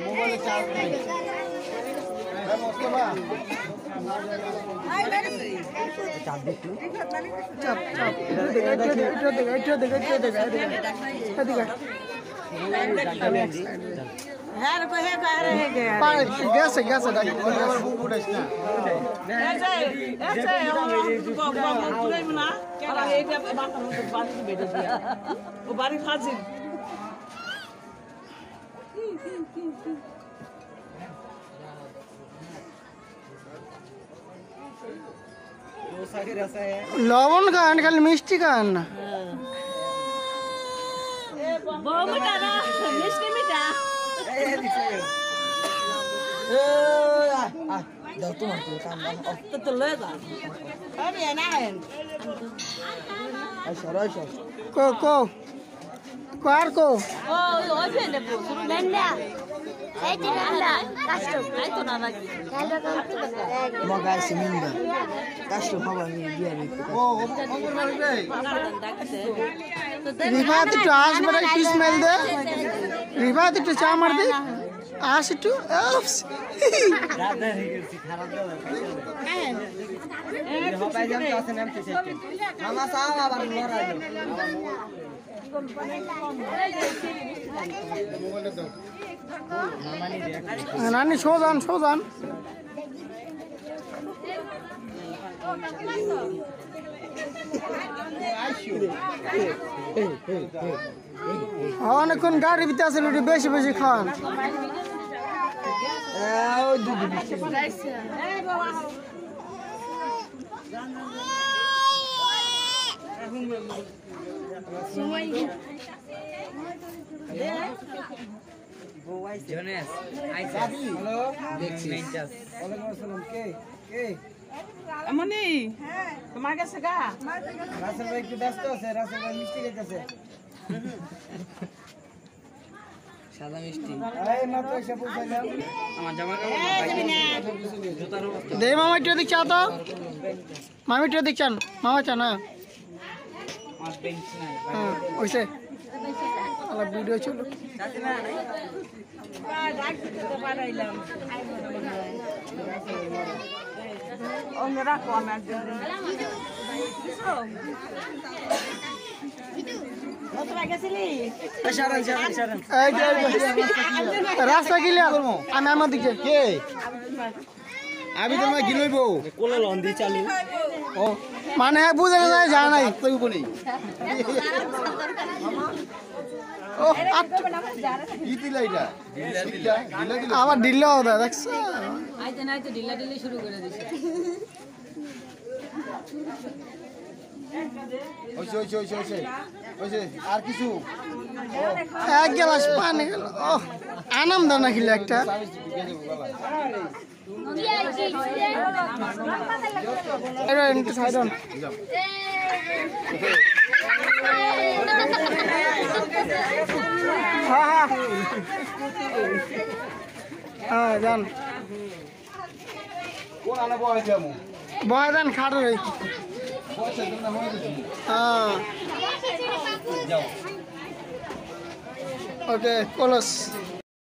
মোবাইলে চার্জ নেই মোস্তফা চাপ দেখো চাপ চাপ এটা হ্যাঁ রে হে কারে হে গেছে গেছে ডাকি আবার বুক উঠাইস না এসে তুই না কেলা এইটা বাটা বাড়ি বেটে দিয়া ও বাড়ি ফাজিল লবণ খান খালি মিষ্টি খান না মিষ্টি মিঠা রিফাত একটু আসবে একটু স্মেল দে রিফাত একটু চা মার দে আস একটু নানি সোজান সোজান অনেকক্ষণ গাড়ি ভিতরে আছে বেশি বেশি খান এমনি তোমার কাছে গা রাসেল ভাই একটু ব্যস্ত আছে রাসেল ভাই মিষ্টি খেতেছে সাদা মিষ্টি এই মাত্র এসে পৌঁছাইলাম আমার জামা কাপড় দে মামা একটু দেখ চা তো মামি একটু দেখ চান মামা চা না আমার বেঞ্চ নাই হ্যাঁ ওইসে আলা ভিডিও চলো চাচি না নাই ডাক দিতে তো পারাইলাম অন্য রাখো আমার জন্য রাস্তা গিলে আমি আমার দিকে কে আমি তোমার গিলইব কোলা লন্দি চালু ও মানে বুঝে যায় যা নাই কই বলি ও কি দিলা এটা আমার দিল দাদা দেখছ আইতে না আইতে ঢিলা ঢিলি শুরু করে দিছে ওইছে ওইছে ওইছে ওইছে ওইছে আর কিছু এক গ্লাস পানি গেল ও আনন্দ না খেলে একটা হ্যাঁ যান বয় দেন খাটো রে ওকে কলস